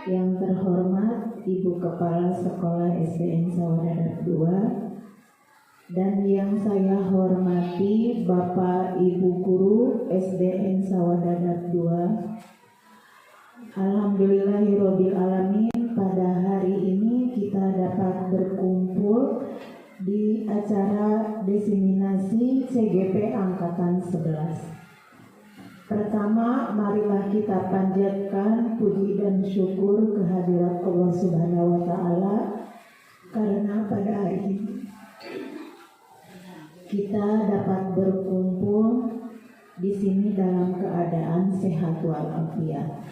Yang terhormat Ibu Kepala Sekolah SDN Sawadadat 2 dan yang saya hormati Bapak Ibu Guru SDN Sawadadat 2. Alhamdulillahirabbil alamin, pada hari ini kita dapat berkumpul di acara diseminasi CGP Angkatan 11. Pertama, marilah kita panjatkan puji dan syukur kehadirat Allah Subhanahu wa Ta'ala, karena pada hari ini kita dapat berkumpul di sini dalam keadaan sehat walafiat.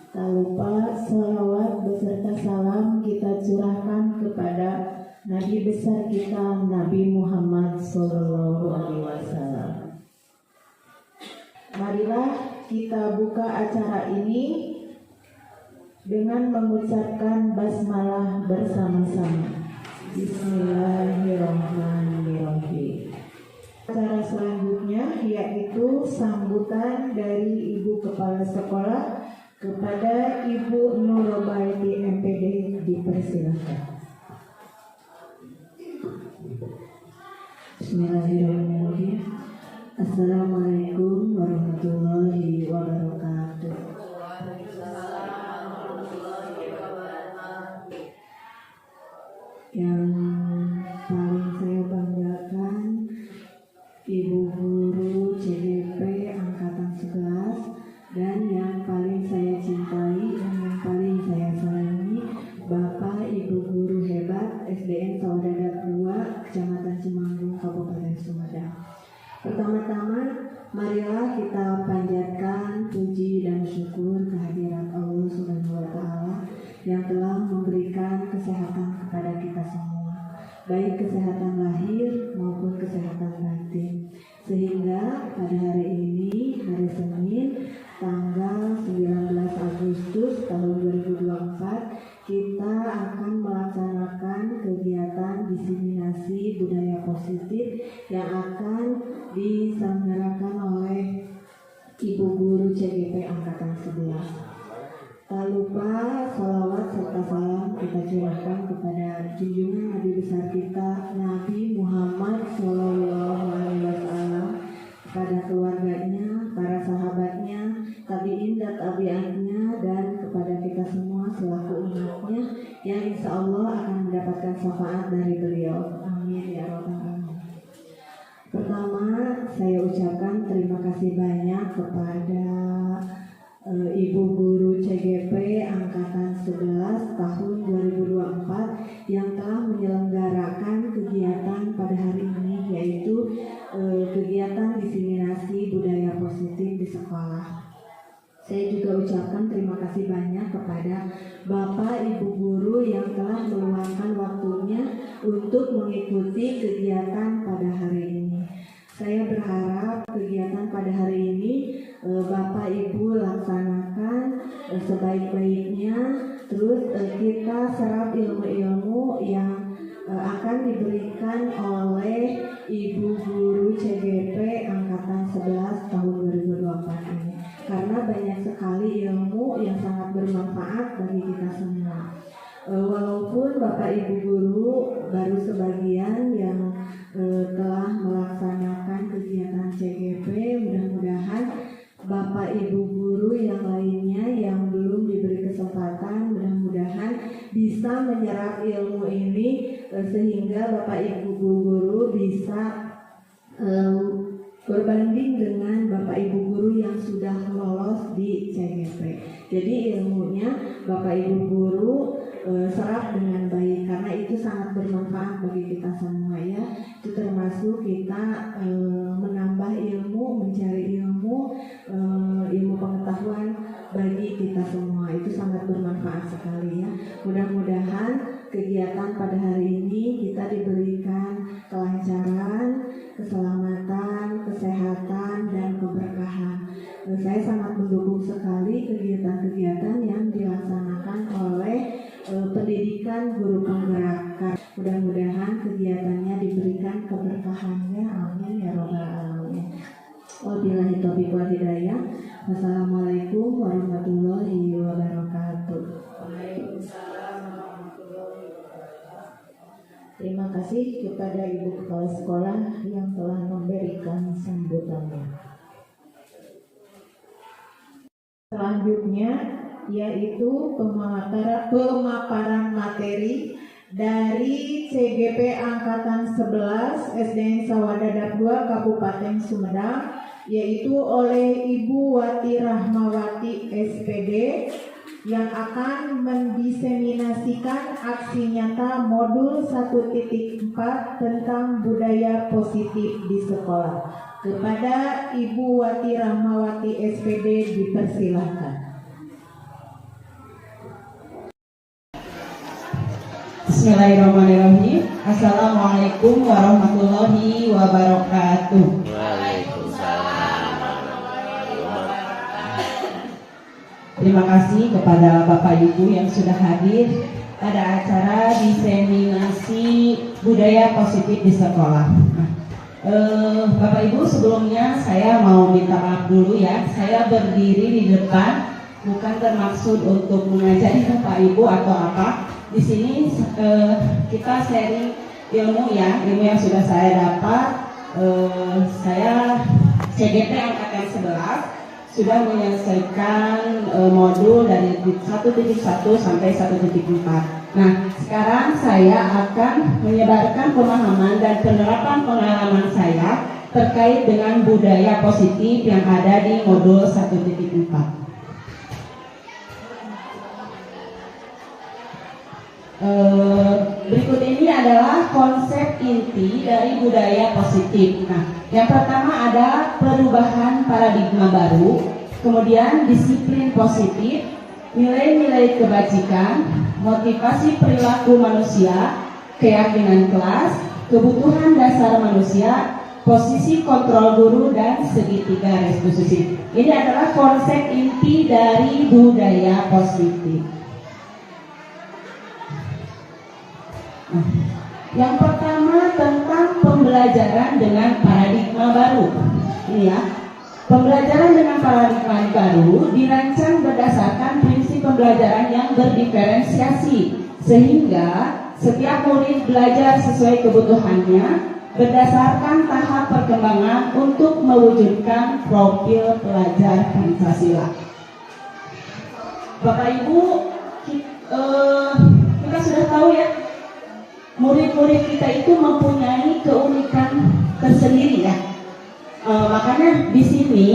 Tak lupa sholawat beserta salam kita curahkan kepada Nabi besar kita, Nabi Muhammad SAW. Marilah kita buka acara ini dengan mengucapkan basmalah bersama-sama. Bismillahirrahmanirrahim. Acara selanjutnya yaitu sambutan dari Ibu Kepala Sekolah kepada Ibu Nurobaiti MPD, dipersilakan. Bismillahirrahmanirrahim. Assalamualaikum warahmatullahi wabarakatuh. Yang paling saya banggakan Ibu Guru CGP Angkatan 11, dan yang paling saya cintai dan yang paling saya sayangi Bapak Ibu Guru hebat SDN Sawadadat 2 Kecamatan Cimanggung, Kabupaten Sumedang. Pertama-tama, marilah kita panjatkan puji dan syukur kehadirat Allah Subhanahu wa Ta'ala yang telah memberikan kesehatan kepada kita semua, baik kesehatan lahir maupun kesehatan batin, sehingga pada hari ini, hari Senin, tanggal 19 Agustus tahun 2024, kita akan melaksanakan kegiatan diseminasi budaya positif yang akan diselenggarakan oleh Ibu Guru CGP Angkatan 11. Tak lupa salawat serta salam kita curahkan kepada junjungan Nabi besar kita, Nabi Muhammad SAW, kepada keluarganya, para sahabatnya, tabi'in dan tabi'atnya, dan kepada kita semua selaku umatnya yang insya Allah akan mendapatkan syafaat dari beliau. Amin ya rabbal alamin. Pertama, saya ucapkan terima kasih banyak kepada Ibu Guru CGP Angkatan 11 tahun 2024 yang telah menyelenggarakan kegiatan pada hari ini, yaitu kegiatan diseminasi budaya positif di sekolah. Saya juga ucapkan terima kasih banyak kepada Bapak Ibu Guru yang telah meluangkan waktunya untuk mengikuti kegiatan pada hari ini. Saya berharap kegiatan pada hari ini Bapak Ibu laksanakan sebaik-baiknya, terus kita serap ilmu-ilmu yang akan diberikan oleh Ibu Guru CGP Angkatan 11 tahun 2024 ini, karena banyak sekali ilmu yang sangat bermanfaat bagi kita semua. Walaupun Bapak Ibu Guru baru sebagian yang telah melaksanakan kegiatan CGP, mudah-mudahan Bapak Ibu Guru yang lainnya yang belum diberi kesempatan, mudah-mudahan bisa menyerap ilmu ini sehingga Bapak Ibu Guru bisa berbanding dengan Bapak Ibu Guru yang sudah lolos di CGP. Jadi ilmunya Bapak Ibu Guru serap dengan baik, karena itu sangat bermanfaat bagi kita semua ya. Itu termasuk kita menambah ilmu, mencari ilmu, ilmu pengetahuan bagi kita semua. Itu sangat bermanfaat sekali ya. Mudah-mudahan kegiatan pada hari ini kita diberikan kelancaran, keselamatan, kesehatan, dan keberkahan. Saya sangat mendukung sekali kegiatan-kegiatan yang dilaksanakan oleh pendidikan guru penggerak. Mudah-mudahan kegiatannya diberikan keberkahannya. Amin ya rabbal alamin. Wabillahi taufiq wal hidayah. Wassalamualaikum warahmatullahi wabarakatuh. kasih kepada Ibu Kepala Sekolah yang telah memberikan sambutannya. Selanjutnya yaitu pemaparan materi dari CGP Angkatan 11 SDN Sawadadap 2 Kabupaten Sumedang, yaitu oleh Ibu Wati Rahmawati SPD, yang akan mendiseminasikan aksi nyata modul 1.4 tentang budaya positif di sekolah. Kepada Ibu Wati Rahmawati SPD dipersilahkan. Bismillahirrahmanirrahim. Assalamualaikum warahmatullahi wabarakatuh. Terima kasih kepada Bapak Ibu yang sudah hadir pada acara diseminasi budaya positif di sekolah. Bapak Ibu, sebelumnya saya mau minta maaf dulu ya. Saya berdiri di depan bukan bermaksud untuk mengajari Bapak Ibu atau apa. Di sini kita sharing ilmu ya, ilmu yang sudah saya dapat. Saya CGP Angkatan 11 sudah menyelesaikan modul dari 1.1 sampai 1.4. Nah, sekarang saya akan menyebarkan pemahaman dan penerapan pengalaman saya terkait dengan budaya positif yang ada di modul 1.4. Berikut ini adalah konsep inti dari budaya positif. Nah, yang pertama ada perubahan paradigma baru, kemudian disiplin positif, nilai-nilai kebajikan, motivasi perilaku manusia, keyakinan kelas, kebutuhan dasar manusia, posisi kontrol guru, dan segitiga restitusi. Ini adalah konsep inti dari budaya positif. Yang pertama tentang pembelajaran dengan paradigma baru. Ini ya, pembelajaran dengan paradigma baru dirancang berdasarkan prinsip pembelajaran yang berdiferensiasi, sehingga setiap murid belajar sesuai kebutuhannya berdasarkan tahap perkembangan untuk mewujudkan profil pelajar Pancasila. Bapak Ibu, kita sudah tahu ya, murid-murid kita itu mempunyai keunikan tersendiri ya. Makanya di sini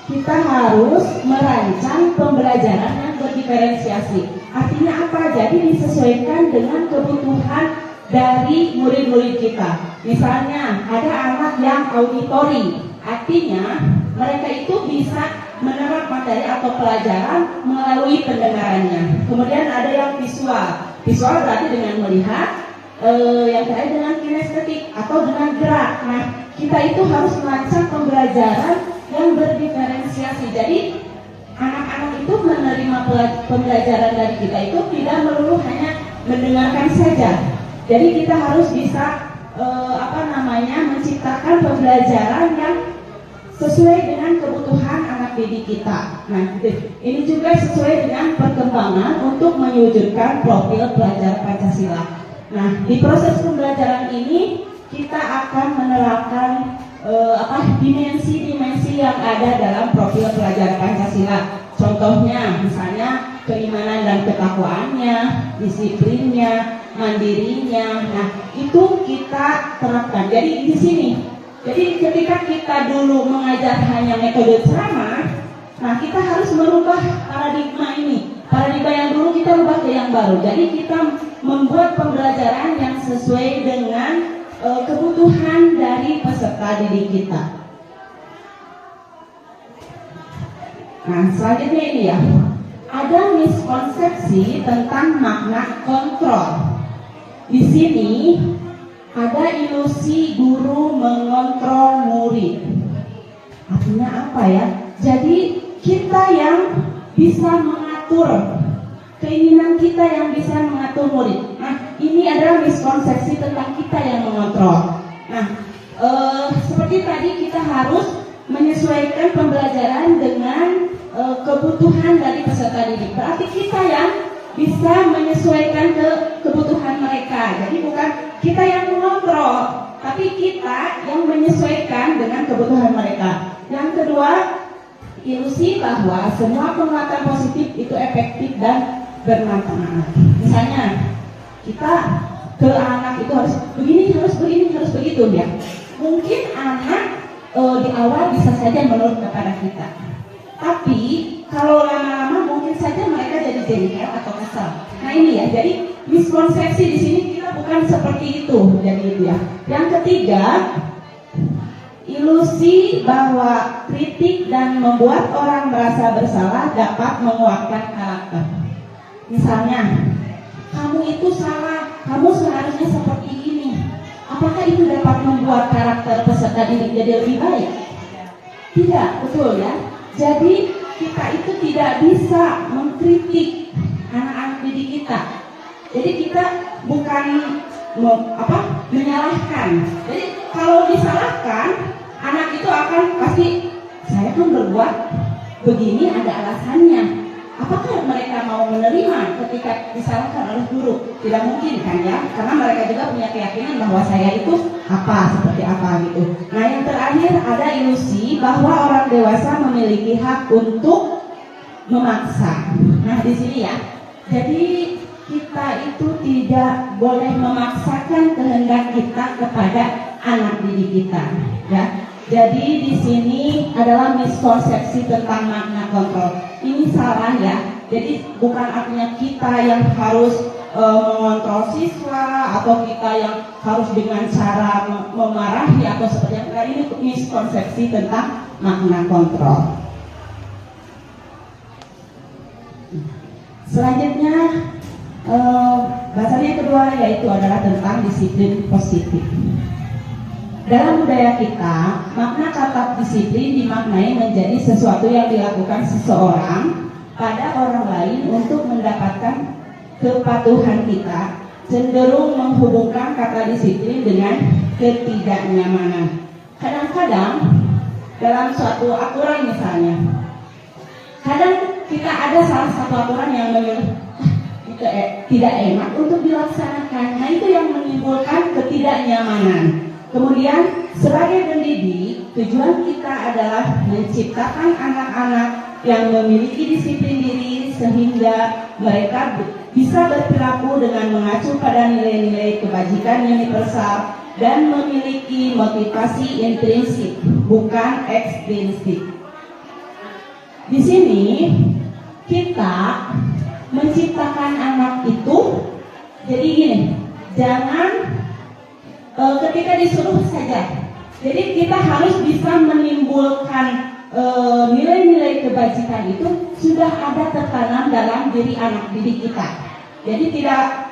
kita harus merancang pembelajaran yang berdiferensiasi. Artinya apa? Jadi disesuaikan dengan kebutuhan dari murid-murid kita. Misalnya ada anak yang auditori, artinya mereka itu bisa menerap materi atau pelajaran melalui pendengarannya. Kemudian ada yang visual. Visual berarti dengan melihat. Yang terakhir dengan kinestetik atau dengan gerak. Nah, kita itu harus merancang pembelajaran yang berdiferensiasi. Jadi anak-anak itu menerima pembelajaran dari kita itu tidak melulu hanya mendengarkan saja. Jadi kita harus bisa menciptakan pembelajaran yang sesuai dengan kebutuhan anak didik kita. Nah, ini juga sesuai dengan perkembangan untuk mewujudkan profil pelajar Pancasila. Nah, di proses pembelajaran ini kita akan menerapkan dimensi-dimensi yang ada dalam profil pelajar Pancasila. Contohnya, misalnya keimanan dan ketakwaannya, disiplinnya, mandirinya. Nah, itu kita terapkan. Jadi di sini. Jadi ketika kita dulu mengajar hanya metode ceramah, nah kita harus merubah paradigma ini. Paradigma yang dulu kita ubah ke yang baru. Jadi kita membuat pembelajaran yang sesuai dengan kebutuhan dari peserta didik kita. Nah, selanjutnya ini ya, ada miskonsepsi tentang makna kontrol. Di sini ada ilusi guru mengontrol murid. Artinya apa ya? Jadi kita yang bisa mengatur, keinginan kita yang bisa mengatur murid. Nah, ini adalah miskonsepsi tentang kita yang mengontrol. Nah, seperti tadi kita harus menyesuaikan pembelajaran dengan kebutuhan dari peserta didik. Berarti kita yang bisa menyesuaikan ke kebutuhan mereka. Jadi bukan kita yang mengontrol, tapi kita yang menyesuaikan dengan kebutuhan mereka. Yang kedua, ilusi bahwa semua penguatan positif itu efektif dan bermanfaat. Misalnya kita ke anak itu harus begini, harus begini, harus begitu ya. Mungkin anak di awal bisa saja menurut kepada kita, tapi kalau lama-lama mungkin saja mereka jadi jengkel atau kesal. Nah ini ya, jadi miskonsepsi di sini kita bukan seperti itu. Jadi itu ya. Yang ketiga, ilusi bahwa kritik dan membuat orang merasa bersalah dapat menguatkan karakter. Misalnya, kamu itu salah, kamu seharusnya seperti ini. Apakah itu dapat membuat karakter peserta didik jadi lebih baik? Tidak, betul ya. Jadi kita itu tidak bisa mengkritik anak-anak didik kita. Jadi kita bukan menyalahkan. Jadi kalau disalahkan, anak itu akan pasti, saya kan berbuat begini ada alasannya. Apakah mereka mau menerima ketika disalahkan oleh guru? Tidak mungkin kan ya, karena mereka juga punya keyakinan bahwa saya itu seperti apa gitu. Nah yang terakhir ada ilusi bahwa orang dewasa memiliki hak untuk memaksa. Nah di sini ya, jadi kita itu tidak boleh memaksakan kehendak kita kepada anak didik kita, ya. Jadi di sini adalah miskonsepsi tentang makna kontrol. Ini salah ya. Jadi bukan artinya kita yang harus mengontrol siswa atau kita yang harus dengan cara memarahi atau seperti apa. Ini miskonsepsi tentang makna kontrol. Selanjutnya bahasan yang kedua yaitu adalah tentang disiplin positif. Dalam budaya kita, makna kata disiplin dimaknai menjadi sesuatu yang dilakukan seseorang pada orang lain untuk mendapatkan kepatuhan kita, cenderung menghubungkan kata disiplin dengan ketidaknyamanan. Kadang-kadang dalam suatu aturan misalnya, kadang kita ada salah satu aturan yang tidak enak untuk dilaksanakan. Nah itu yang menimbulkan ketidaknyamanan. Kemudian sebagai pendidik, tujuan kita adalah menciptakan anak-anak yang memiliki disiplin diri sehingga mereka bisa berperilaku dengan mengacu pada nilai-nilai kebajikan universal dan memiliki motivasi intrinsik, bukan ekstrinsik. Di sini kita menciptakan anak itu, jadi gini, jangan ketika disuruh saja. Jadi kita harus bisa menimbulkan nilai-nilai kebajikan itu sudah ada tertanam dalam diri anak didik kita. Jadi tidak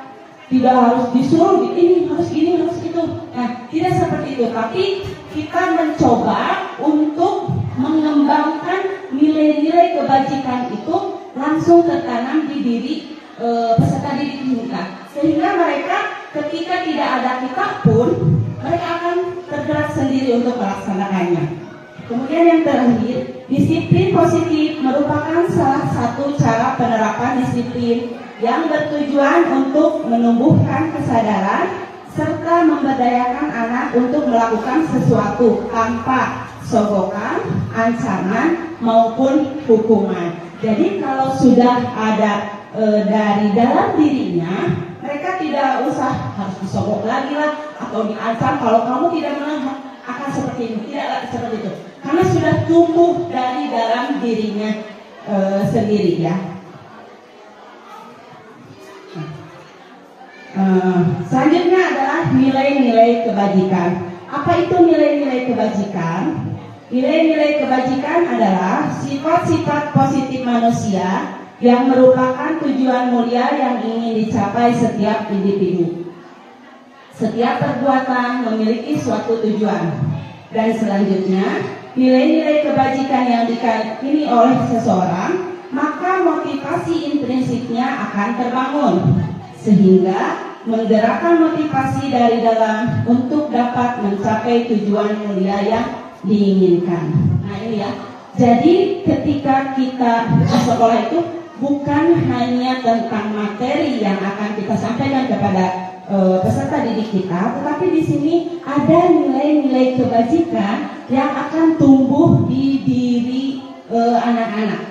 harus disuruh ini harus ini harus itu. Nah, tidak seperti itu. Tapi kita mencoba untuk mengembangkan nilai-nilai kebajikan itu langsung tertanam di diri peserta didik kita, sehingga mereka ketika tidak ada kita pun mereka akan tergerak sendiri untuk melaksanakannya. Kemudian yang terakhir, disiplin positif merupakan salah satu cara penerapan disiplin yang bertujuan untuk menumbuhkan kesadaran serta memberdayakan anak untuk melakukan sesuatu tanpa sogokan, ancaman maupun hukuman. Jadi kalau sudah ada dari dalam dirinya, mereka tidak usah harus disogok lagi lah atau diancam kalau kamu tidak menang akan seperti ini, tidak seperti itu, karena sudah tumbuh dari dalam dirinya sendiri ya. Selanjutnya adalah nilai-nilai kebajikan. Apa itu nilai-nilai kebajikan? Nilai-nilai kebajikan adalah sifat-sifat positif manusia yang merupakan tujuan mulia yang ingin dicapai setiap individu. Setiap perbuatan memiliki suatu tujuan. Dan selanjutnya, nilai-nilai kebajikan yang diyakini oleh seseorang, maka motivasi intrinsiknya akan terbangun, sehingga menggerakkan motivasi dari dalam untuk dapat mencapai tujuan mulia yang diinginkan. Nah ini ya, jadi ketika kita di sekolah itu bukan hanya tentang materi yang akan kita sampaikan kepada peserta didik kita, tetapi di sini ada nilai-nilai kebajikan yang akan tumbuh di diri anak-anak.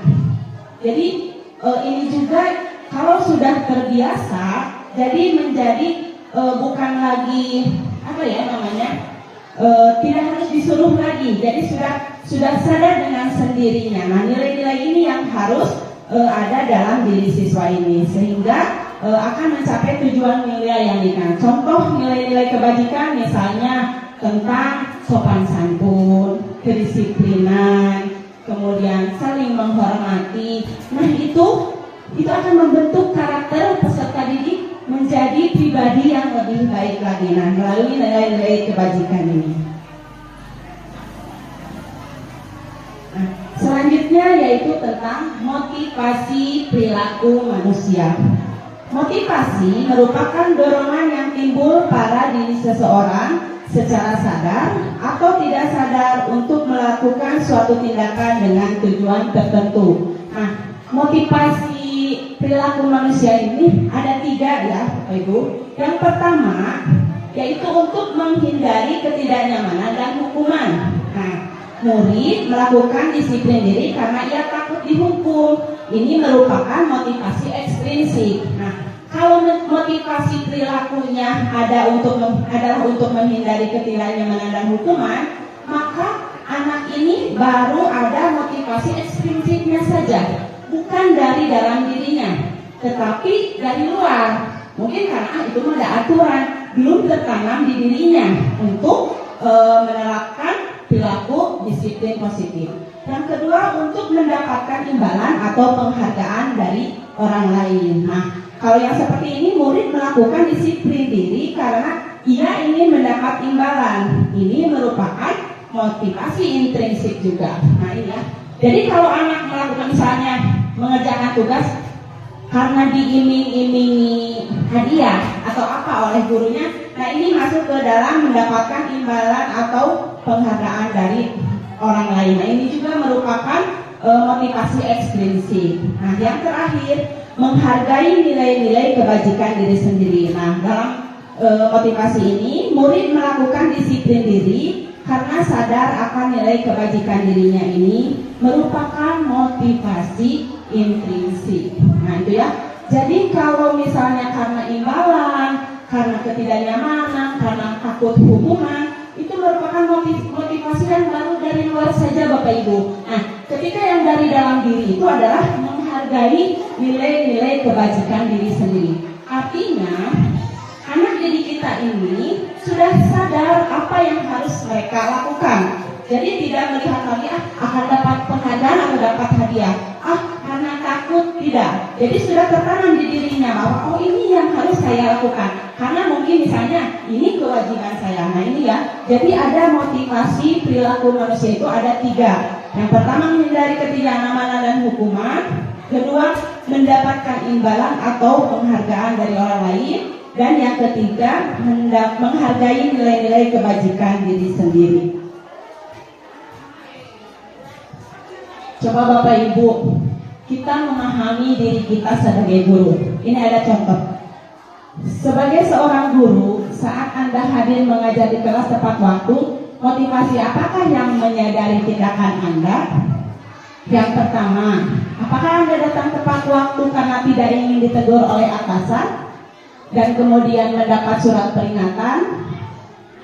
Jadi ini juga kalau sudah terbiasa, jadi menjadi bukan lagi tidak harus disuruh lagi. Jadi sudah sadar dengan sendirinya. Nah, nilai-nilai ini yang harus ada dalam diri siswa ini sehingga akan mencapai tujuan nilai yang diinginkan. Contoh nilai-nilai kebajikan misalnya tentang sopan santun, kedisiplinan, kemudian saling menghormati. Nah, itu akan membentuk karakter peserta didik menjadi pribadi yang lebih baik lagi. Nah, melalui nilai-nilai kebajikan ini. Nah, selanjutnya yaitu tentang motivasi perilaku manusia. Motivasi merupakan dorongan yang timbul pada diri seseorang secara sadar atau tidak sadar untuk melakukan suatu tindakan dengan tujuan tertentu. Nah, motivasi perilaku manusia ini ada 3 ya, Bapak Ibu. Yang pertama yaitu untuk menghindari ketidaknyamanan dan hukuman. Nah, murid melakukan disiplin diri karena ia takut dihukum. Ini merupakan motivasi ekstrinsik. Nah, kalau motivasi perilakunya adalah untuk menghindari ketidaknyamanan dan hukuman, maka anak ini baru ada motivasi ekstrinsiknya saja, bukan dari dalam dirinya, tetapi dari luar. Mungkin karena itu ada aturan, belum tertanam di dirinya untuk menerapkan perilaku disiplin positif. Yang kedua, untuk mendapatkan imbalan atau penghargaan dari orang lain. Nah, kalau yang seperti ini, murid melakukan disiplin diri karena ia ingin mendapat imbalan. Ini merupakan motivasi intrinsik juga. Nah, ini ya. Jadi kalau anak melakukan misalnya mengerjakan tugas karena diiming-imingi hadiah atau apa oleh gurunya, nah ini masuk ke dalam mendapatkan imbalan atau penghargaan dari orang lain. Nah, ini juga merupakan motivasi ekstrinsik. Nah, yang terakhir, menghargai nilai-nilai kebajikan diri sendiri. Nah, dalam motivasi ini, murid melakukan disiplin diri karena sadar akan nilai kebajikan dirinya ini merupakan motivasi intrinsik. Nah, itu ya. Jadi kalau misalnya karena imbalan, karena ketidaknyamanan, karena takut hukuman, itu merupakan motivasi yang baru dari luar saja, Bapak Ibu. Nah, ketika yang dari dalam diri itu adalah menghargai nilai-nilai kebajikan diri sendiri. Artinya, anak didik kita ini sudah sadar apa yang harus mereka lakukan. Jadi tidak melihat lagi akan dapat penghargaan atau dapat hadiah. Karena takut, tidak. Jadi sudah tertanam di dirinya bahwa ini yang harus saya lakukan. Karena mungkin misalnya ini kewajiban saya. Nah, ini ya. Jadi ada motivasi perilaku manusia itu ada 3. Yang pertama, menghindari ketidaknyamanan dan hukuman. Kedua, mendapatkan imbalan atau penghargaan dari orang lain. Dan yang ketiga, menghargai nilai-nilai kebajikan diri sendiri. Coba Bapak Ibu, kita memahami diri kita sebagai guru. Ini ada contoh. Sebagai seorang guru, saat Anda hadir mengajar di kelas tepat waktu, motivasi apakah yang menyadari tindakan Anda? Yang pertama, apakah Anda datang tepat waktu karena tidak ingin ditegur oleh atasan dan kemudian mendapat surat peringatan?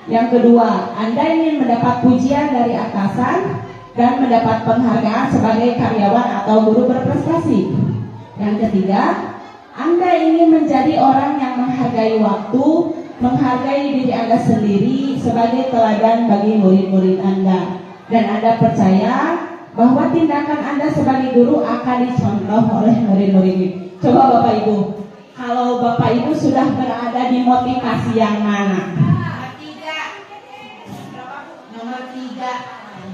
Yang kedua, Anda ingin mendapat pujian dari atasan dan mendapat penghargaan sebagai karyawan atau guru berprestasi. Yang ketiga, Anda ingin menjadi orang yang menghargai waktu, menghargai diri Anda sendiri sebagai teladan bagi murid-murid Anda. Dan Anda percaya bahwa tindakan Anda sebagai guru akan dicontoh oleh murid-murid. Coba Bapak Ibu, kalau Bapak Ibu sudah berada di motivasi yang mana?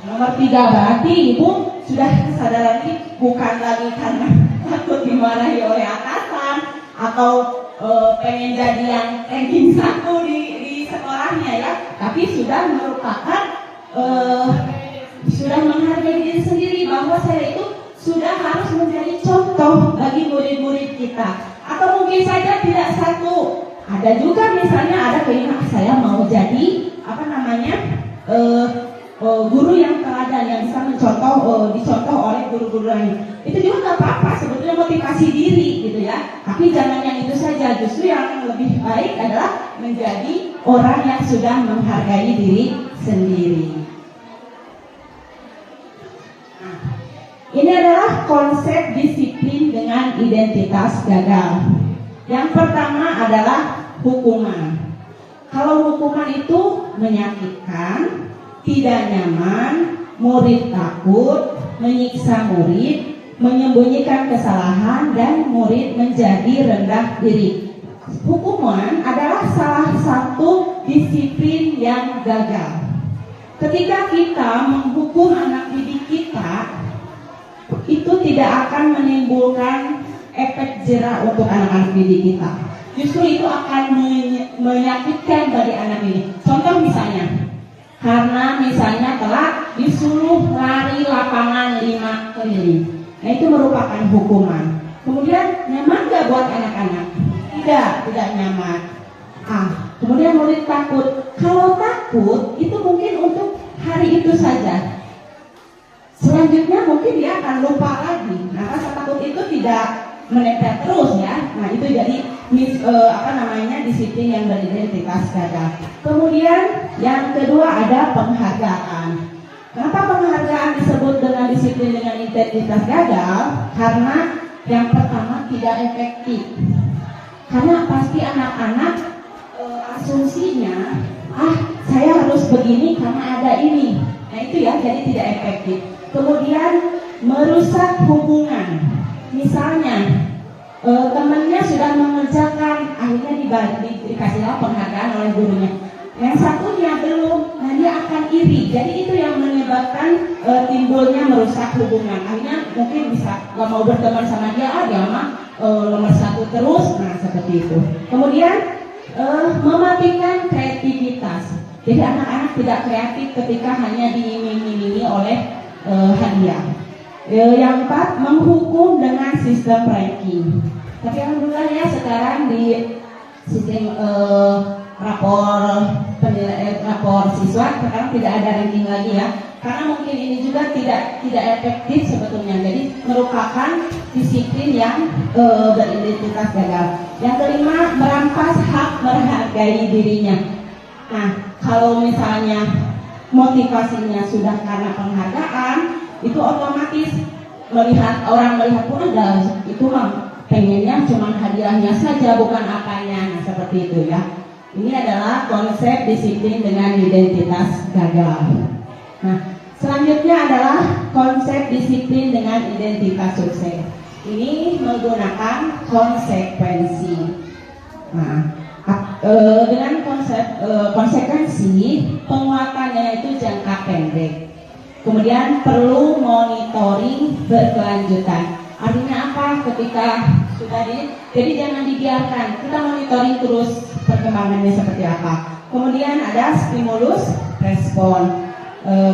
Nomor 3 berarti Ibu sudah kesadaran ini bukan lagi karena takut dimarahi oleh atasan atau pengen jadi yang ranking 1 di sekolahnya ya, tapi sudah merupakan sudah menghargai diri sendiri bahwa saya itu sudah harus menjadi contoh bagi kita. Atau mungkin saja tidak satu. Ada juga misalnya ada keinginan saya mau jadi guru yang teladan yang bisa dicontoh oleh guru-guru lain. Itu juga nggak apa-apa, sebetulnya motivasi diri gitu ya. Tapi jangan yang itu saja, justru yang lebih baik adalah menjadi orang yang sudah menghargai diri sendiri. Nah, ini adalah konsep disiplin dengan identitas gagal. Yang pertama adalah hukuman. Kalau hukuman itu menyakitkan, tidak nyaman, murid takut, menyiksa murid, menyembunyikan kesalahan, dan murid menjadi rendah diri. Hukuman adalah salah satu disiplin yang gagal. Ketika kita menghukum anak didik kita, itu tidak akan menimbulkan efek jera untuk anak-anak didik kita. Justru itu akan menyakitkan bagi anak ini. Contoh misalnya, karena misalnya telah disuruh lari lapangan 5 keliling. Nah, itu merupakan hukuman. Kemudian nyaman gak buat anak-anak? Tidak nyaman. Kemudian murid takut. Kalau takut itu mungkin untuk hari itu saja. Selanjutnya mungkin dia akan lupa lagi. Nah, rasa takut itu tidak menempel terus ya. Nah, itu jadi disiplin yang beridentitas gagal. Kemudian yang kedua ada penghargaan. Kenapa penghargaan disebut dengan disiplin dengan identitas gagal? Karena yang pertama tidak efektif. Karena pasti anak-anak asumsinya, saya harus begini karena ada ini. Nah, itu ya, jadi tidak efektif. Kemudian merusak hubungan. Misalnya temannya sudah mengerjakan, akhirnya dikasihlah penghargaan oleh gurunya. Yang satunya belum, nah dia akan iri. Jadi itu yang menyebabkan timbulnya merusak hubungan. Akhirnya mungkin bisa gak mau berteman sama dia, dia mah nomor 1 terus. Nah, seperti itu. Kemudian mematikan kreativitas. Jadi anak-anak tidak kreatif ketika hanya diiming-imingi oleh hadiah. Yang 4, menghukum dengan sistem ranking. Tapi alhamdulillah ya, sekarang di sistem rapor siswa sekarang tidak ada ranking lagi ya. Karena mungkin ini juga tidak efektif sebetulnya. Jadi merupakan disiplin yang beridentitas gagal. Yang kelima, merampas hak menghargai dirinya. Nah, kalau misalnya motivasinya sudah karena penghargaan, itu otomatis orang melihat pun itu mah pengennya cuma hadiahnya saja, bukan apanya. Nah, seperti itu ya. Ini adalah konsep disiplin dengan identitas gagal. Nah, selanjutnya adalah konsep disiplin dengan identitas sukses. Ini menggunakan konsekuensi. Nah, dengan konsekuensi penguatannya itu jangka pendek. Kemudian perlu monitoring berkelanjutan. Artinya apa? Ketika sudah jadi jangan dibiarkan. Kita monitoring terus perkembangannya seperti apa. Kemudian ada stimulus respon.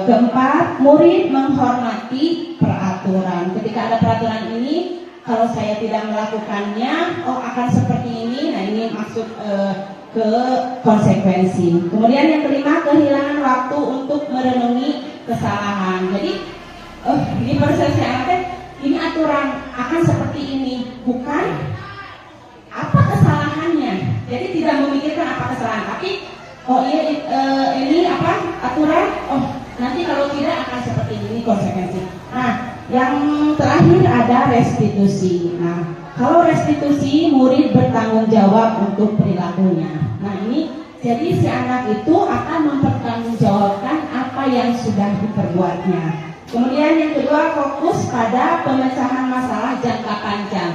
Keempat, murid menghormati peraturan. Ketika ada peraturan ini, kalau saya tidak melakukannya, akan seperti ini. Nah, ini maksud ke konsekuensi. Kemudian yang kelima, kehilangan waktu untuk merenungi kesalahan. Jadi ini persepsi anak, ini aturan akan seperti ini, bukan apa kesalahannya. Jadi tidak memikirkan apa kesalahan, tapi ini apa aturan, nanti kalau tidak akan seperti ini konsekuensi. Nah, yang terakhir ada restitusi. Nah, kalau restitusi, murid bertanggung jawab untuk perilakunya. Nah, ini jadi si anak itu akan mempertanggungjawabkan apa yang sudah diperbuatnya. Kemudian yang kedua, fokus pada pemecahan masalah jangka panjang.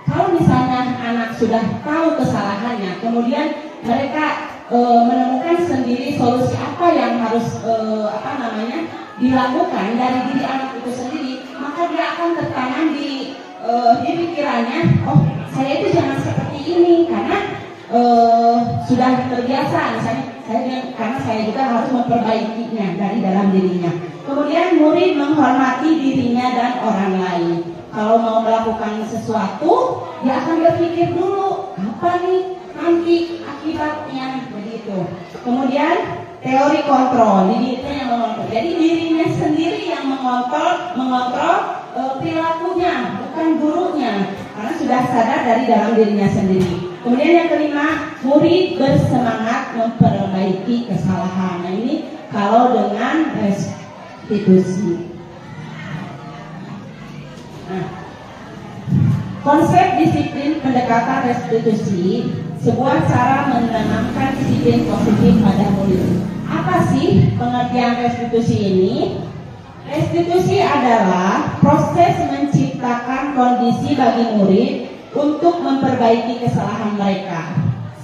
Kalau misalnya anak sudah tahu kesalahannya, kemudian mereka menemukan sendiri solusi apa yang harus dilakukan dari diri anak itu sendiri, maka dia akan tertanam di pikirannya, saya itu jangan seperti ini karena sudah terbiasa, misalnya karena saya juga harus memperbaikinya dari dalam dirinya. Kemudian murid menghormati dirinya dan orang lain. kalau mau melakukan sesuatu, dia akan berpikir dulu apa nih nanti akibatnya begitu. Kemudian teori kontrol, dirinya yang mengontrol. Jadi dirinya sendiri yang mengontrol perilakunya, bukan gurunya, karena sudah sadar dari dalam dirinya sendiri. Kemudian yang kelima, murid bersemangat memperbaiki kesalahan. Nah ini kalau dengan restitusi. Nah, konsep disiplin pendekatan restitusi sebuah cara menanamkan disiplin positif pada murid. Apa sih pengertian restitusi ini? Restitusi adalah proses menciptakan kondisi bagi murid untuk memperbaiki kesalahan mereka,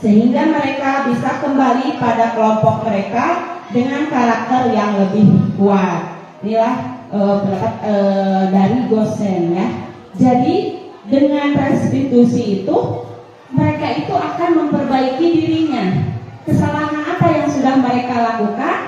sehingga mereka bisa kembali pada kelompok mereka dengan karakter yang lebih kuat. Inilah pendapat dari Gosen ya. Jadi dengan restitusi itu mereka itu akan memperbaiki dirinya. Kesalahan apa yang sudah mereka lakukan?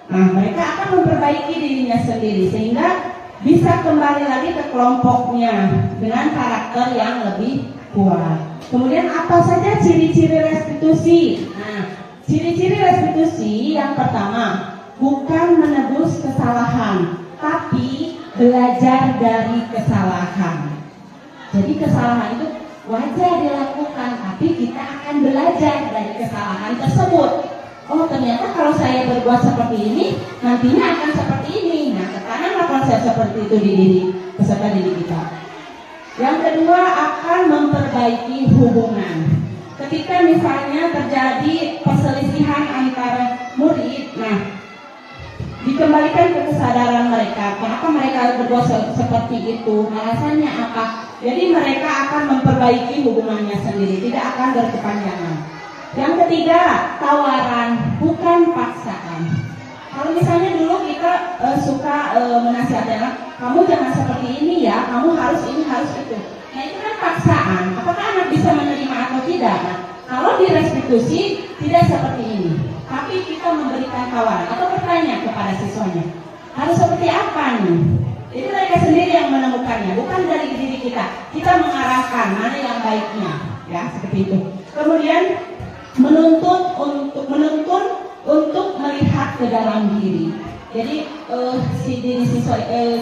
Nah, mereka akan memperbaiki dirinya sendiri sehingga bisa kembali lagi ke kelompoknya dengan karakter yang lebih kuat. Kemudian apa saja ciri-ciri restitusi? Nah, ciri-ciri restitusi yang pertama, bukan menebus kesalahan, tapi belajar dari kesalahan. Jadi kesalahan itu wajar dilakukan, tapi kita akan belajar dari kesalahan tersebut. Oh ternyata kalau saya berbuat seperti ini, nantinya akan seperti ini. Nah, ketanamlah konsep seperti itu di diri peserta didik kita. Yang kedua, akan memperbaiki hubungan. Ketika misalnya terjadi perselisihan antara murid, nah dikembalikan ke kesadaran mereka. Kenapa mereka berbuat seperti itu? Alasannya apa? Jadi mereka akan memperbaiki hubungannya sendiri, tidak akan berkepanjangan. Yang ketiga, tawaran, bukan paksaan. Kalau misalnya dulu kita suka menasihatkan, kamu jangan seperti ini ya, kamu harus ini, harus itu. Nah itu kan paksaan. Apakah anak bisa menerima atau tidak? Nah, kalau di restitusi tidak seperti ini. Tapi kita memberikan tawaran atau bertanya kepada siswanya, harus seperti apa nih? Itu mereka sendiri yang menemukannya, bukan dari diri kita. Kita mengarahkan mana yang baiknya, ya seperti itu. Kemudian menuntun untuk melihat ke dalam diri. Jadi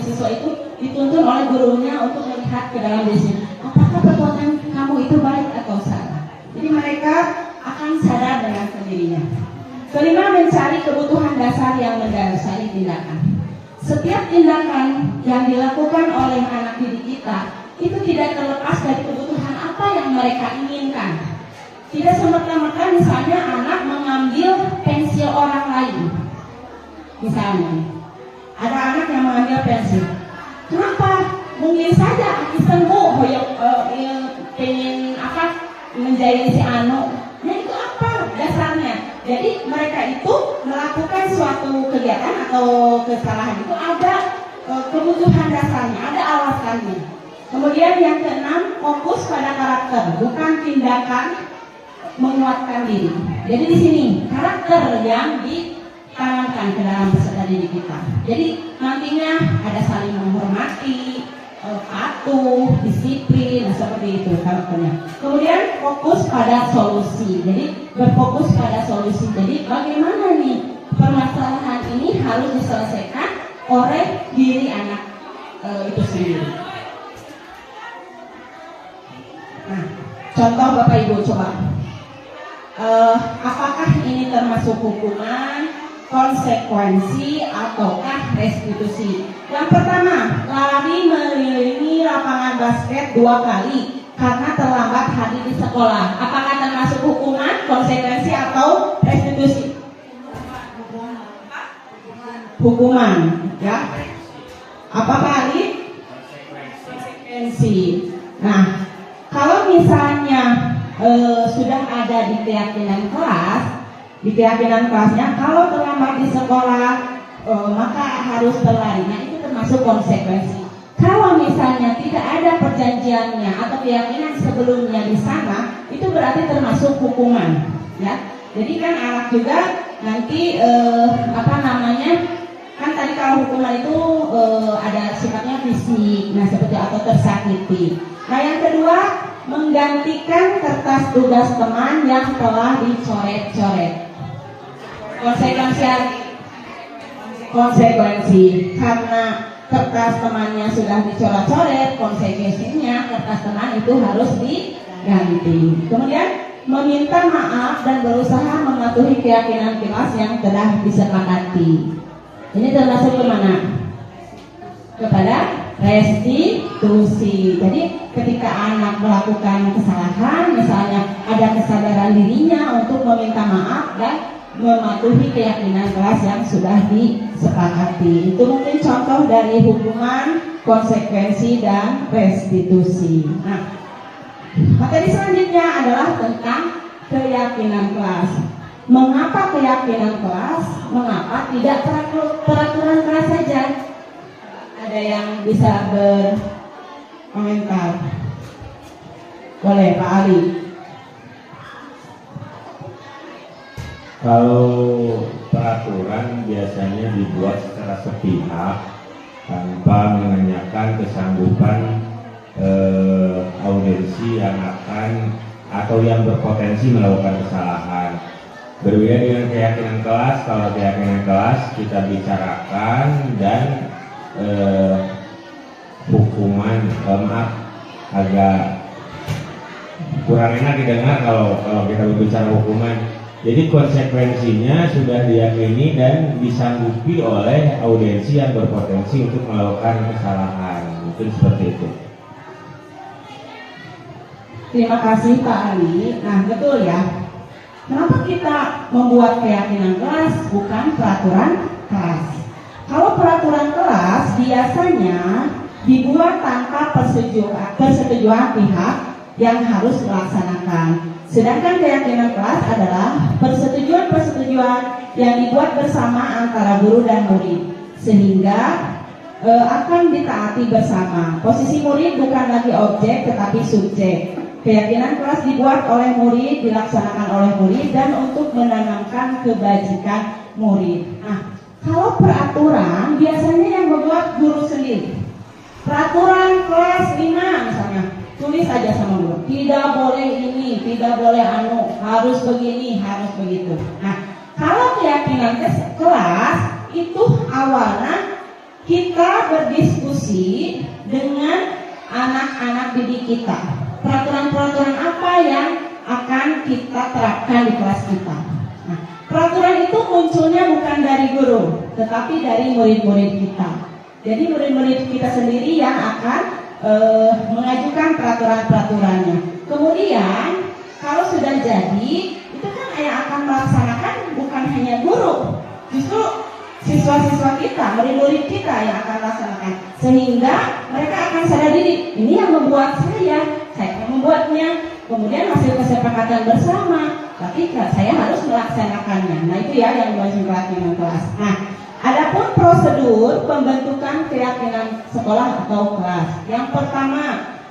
siswa itu dituntun oleh gurunya untuk melihat ke dalam diri. Apakah perbuatan kamu itu baik atau salah? Jadi mereka akan sadar dengan sendirinya. Kelima, mencari kebutuhan dasar yang mendasari tindakan. Setiap tindakan yang dilakukan oleh anak didik kita itu tidak terlepas dari kebutuhan apa yang mereka inginkan. Tidak semerta-merta misalnya anak mengambil pensil orang lain. Misalnya, ada anak yang mengambil pensil. Kenapa? Mungkin saja iseng bu, pengen apa menjahit si anu. Nah itu apa dasarnya? Jadi mereka itu melakukan suatu kegiatan atau kesalahan itu ada kebutuhan dasarnya, ada alasannya. Kemudian yang keenam, fokus pada karakter, bukan tindakan menguatkan diri. Jadi di sini karakter yang ditanamkan ke dalam peserta didik kita. Jadi nantinya ada saling menghormati, patuh, disiplin, nah seperti itu karakternya. Kemudian fokus pada solusi. Jadi berfokus pada solusi. Jadi bagaimana nih permasalahan ini harus diselesaikan oleh diri anak itu sendiri. Nah, contoh Bapak Ibu coba. Apakah ini termasuk hukuman, konsekuensi, ataukah restitusi? Yang pertama, lari mengelilingi lapangan basket 2 kali karena terlambat hadir di sekolah. Apakah termasuk hukuman, konsekuensi, atau restitusi? Hukuman, ya. Apa kali? Konsekuensi. Nah, kalau misalnya sudah ada di keyakinan kelasnya, kalau terlambat di sekolah maka harus berlari. Nah itu termasuk konsekuensi. Kalau misalnya tidak ada perjanjiannya atau keyakinan sebelumnya di sana, itu berarti termasuk hukuman, ya. Jadi kan anak juga nanti Kan tadi kalau hukuman itu ada sifatnya fisik, nah seperti atau tersakiti. Nah yang kedua, menggantikan kertas tugas teman yang telah dicoret-coret. Konsekuensi karena kertas temannya sudah dicoret-coret, konsekuensinya kertas teman itu harus diganti. Kemudian meminta maaf dan berusaha mematuhi keyakinan kelas yang telah disepakati. Ini termasuk kemana? Kepada restitusi. Jadi ketika anak melakukan kesalahan, misalnya ada kesadaran dirinya untuk meminta maaf dan mematuhi keyakinan kelas yang sudah disepakati. Itu mungkin contoh dari hukuman, konsekuensi, dan restitusi. Nah, materi selanjutnya adalah tentang keyakinan kelas. Mengapa keyakinan kelas? Mengapa tidak peraturan kelas saja? Ada yang bisa berkomentar? Boleh, Pak Ali. Kalau peraturan biasanya dibuat secara sepihak tanpa menanyakan kesanggupan audiensi yang akan atau yang berpotensi melakukan kesalahan. Berbeda dengan keyakinan kelas, kalau keyakinan kelas kita bicarakan dan hukuman, agak kurang enak didengar kalau kita berbicara hukuman. Jadi konsekuensinya sudah diyakini dan disanggupi oleh audiensi yang berpotensi untuk melakukan kesalahan. Mungkin seperti itu. Terima kasih Pak Ali. Nah betul ya. Kenapa kita membuat keyakinan kelas bukan peraturan kelas? Kalau peraturan kelas biasanya dibuat tanpa persetujuan pihak yang harus melaksanakan. Sedangkan keyakinan kelas adalah persetujuan yang dibuat bersama antara guru dan murid, sehingga akan ditaati bersama. Posisi murid bukan lagi objek tetapi subjek. Keyakinan kelas dibuat oleh murid, dilaksanakan oleh murid, dan untuk menanamkan kebajikan murid. Nah, kalau peraturan biasanya yang membuat guru sendiri. Peraturan kelas 5 misalnya, tulis aja sama guru, tidak boleh ini, tidak boleh harus begini, harus begitu. Nah, kalau keyakinan kelas itu awalnya kita berdiskusi dengan anak-anak didik kita. Peraturan-peraturan apa yang akan kita terapkan di kelas kita. Nah, peraturan itu munculnya bukan dari guru, tetapi dari murid-murid kita. Jadi murid-murid kita sendiri yang akan mengajukan peraturan-peraturannya. Kemudian kalau sudah jadi, itu kan yang akan melaksanakan bukan hanya guru, justru siswa-siswa kita, murid-murid kita yang akan melaksanakan. Sehingga mereka akan sadar diri, ini yang membuat saya yang membuatnya. Kemudian hasil kesepakatan bersama, tapi saya harus melaksanakannya. Nah itu ya yang diwajibkan keyakinan kelas. Nah, adapun prosedur pembentukan keyakinan sekolah atau kelas. Yang pertama,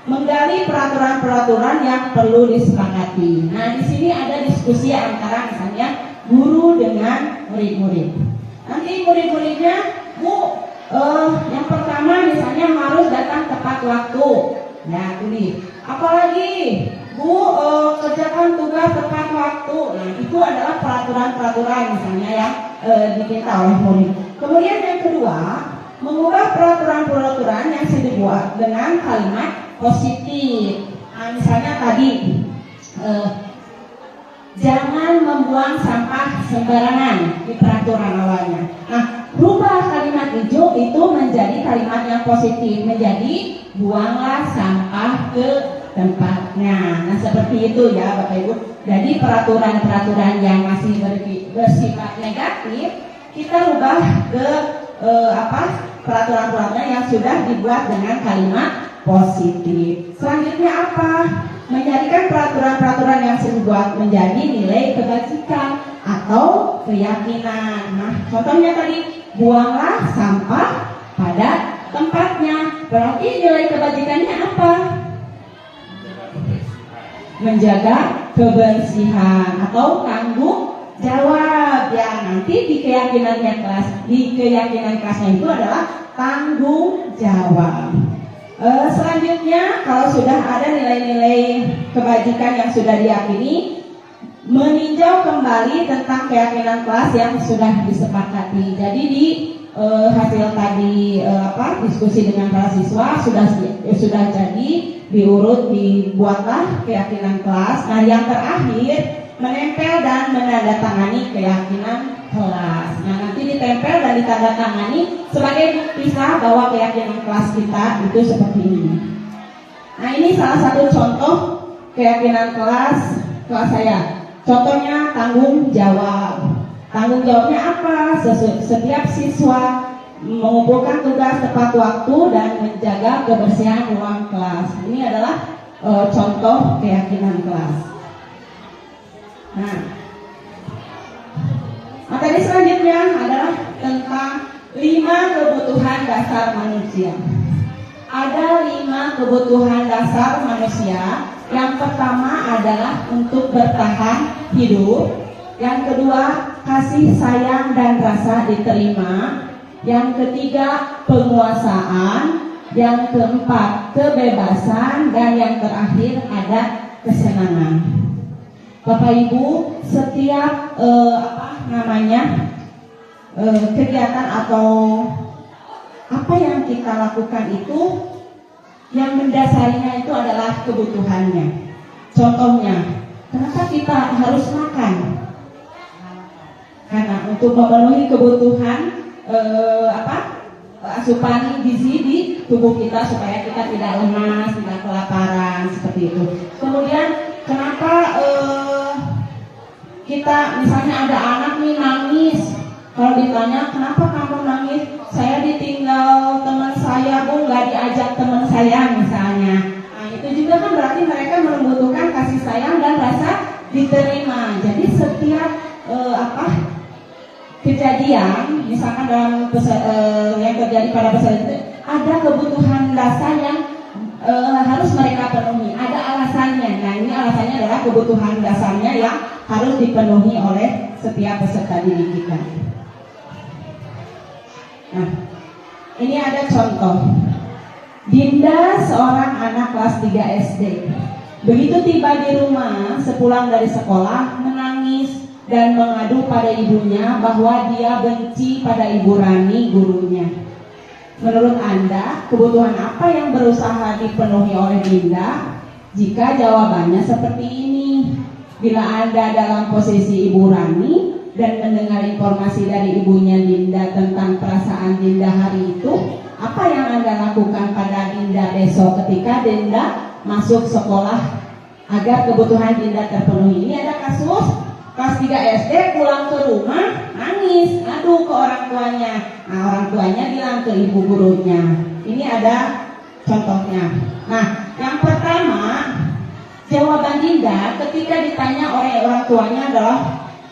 menggali peraturan-peraturan yang perlu disepakati. Nah, di sini ada diskusi antara misalnya guru dengan murid-murid. Nanti murid-muridnya, Bu, yang pertama misalnya harus datang tepat waktu. Nah, tulis. Apalagi, Bu, kerjakan tugas tepat waktu. Nah, itu adalah peraturan-peraturan misalnya yang diminta oleh murid. Kemudian yang kedua, mengubah peraturan-peraturan yang sudah dibuat dengan kalimat positif. Nah, misalnya tadi jangan membuang sampah sembarangan di peraturan awalnya. Nah, rubah kalimat hijau itu menjadi kalimat yang positif, menjadi buanglah sampah ke tempatnya. Nah, seperti itu ya Bapak Ibu. Jadi peraturan-peraturan yang masih bersifat negatif kita rubah ke peraturan-peraturan yang sudah dibuat dengan kalimat positif. Selanjutnya apa? Menjadikan peraturan-peraturan yang dibuat menjadi nilai kebajikan atau keyakinan. Nah, contohnya tadi, buanglah sampah pada tempatnya. Berarti nilai kebajikannya apa? Menjaga kebersihan atau tanggung jawab ya. Nanti di keyakinan kelasnya itu adalah tanggung jawab. Selanjutnya, kalau sudah ada nilai-nilai kebajikan yang sudah diyakini, meninjau kembali tentang keyakinan kelas yang sudah disepakati. Jadi di hasil tadi diskusi dengan para siswa sudah jadi dibuatlah keyakinan kelas. Nah, yang terakhir menempel dan menandatangani keyakinan kelas. Nah, nanti ditempel dan ditandatangani sebagai bukti sah bahwa keyakinan kelas kita itu seperti ini. Nah, ini salah satu contoh keyakinan kelas saya. Contohnya tanggung jawab. Tanggung jawabnya apa? Setiap siswa mengumpulkan tugas tepat waktu dan menjaga kebersihan ruang kelas. Ini adalah contoh keyakinan kelas. Nah, materi selanjutnya adalah tentang 5 kebutuhan dasar manusia. Ada 5 kebutuhan dasar manusia. Yang pertama adalah untuk bertahan hidup. Yang kedua, kasih sayang dan rasa diterima. Yang ketiga, penguasaan. Yang keempat, kebebasan. Dan yang terakhir ada kesenangan. Bapak Ibu, setiap kegiatan atau apa yang kita lakukan itu yang mendasarinya itu adalah kebutuhannya. Contohnya, kenapa kita harus makan? Karena untuk memenuhi kebutuhan asupan gizi di tubuh kita supaya kita tidak lemas, tidak kelaparan seperti itu. Kemudian kenapa kita misalnya ada anak nih nangis, kalau ditanya kenapa kamu nangis, saya ditinggal teman saya Bu, nggak diajak teman saya misalnya. Nah, itu juga kan berarti mereka membutuhkan kasih sayang dan rasa diterima. Jadi setiap kejadian, misalkan dalam yang terjadi pada peserta itu ada kebutuhan dasar yang harus mereka penuhi. Ada alasannya. Nah, ini alasannya adalah kebutuhan dasarnya yang harus dipenuhi oleh setiap peserta didik kita. Nah, ini ada contoh. Dinda, seorang anak kelas 3 SD. Begitu tiba di rumah, sepulang dari sekolah, menangis dan mengadu pada ibunya bahwa dia benci pada Ibu Rani, gurunya. Menurut Anda, kebutuhan apa yang berusaha dipenuhi oleh Dinda? Jika jawabannya seperti ini, bila Anda dalam posisi Ibu Rani dan mendengar informasi dari ibunya Dinda tentang perasaan Dinda hari itu, apa yang Anda lakukan pada Dinda besok ketika Dinda masuk sekolah agar kebutuhan Dinda terpenuhi? Ini ada kasus kelas 3 SD pulang ke rumah nangis, ngadu ke orang tuanya. Nah, orang tuanya bilang ke ibu gurunya. Ini ada contohnya. Nah, yang pertama, jawaban Dinda ketika ditanya oleh orang tuanya adalah,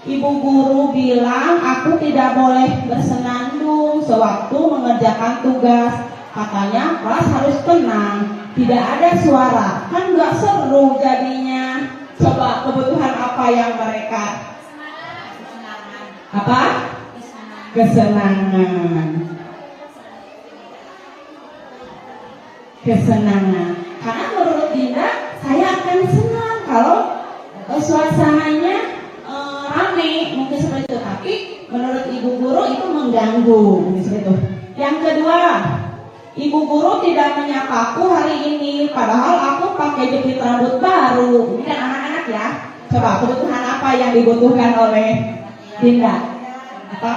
ibu guru bilang aku tidak boleh bersenandung sewaktu mengerjakan tugas. Katanya kelas harus tenang, tidak ada suara. Kan nggak seru jadinya. Coba kebutuhan apa yang mereka? Apa? Kesenangan. Kesenangan. Karena menurut Dinda, saya akan senang kalau suasananya rame, mungkin seperti itu. Tapi menurut ibu guru itu mengganggu, mungkin seperti itu. Yang kedua, ibu guru tidak menyapaku hari ini, padahal aku pakai jepit rambut baru. Ini kan anak-anak ya. Coba kebutuhan apa yang dibutuhkan oleh Dinda? Apa?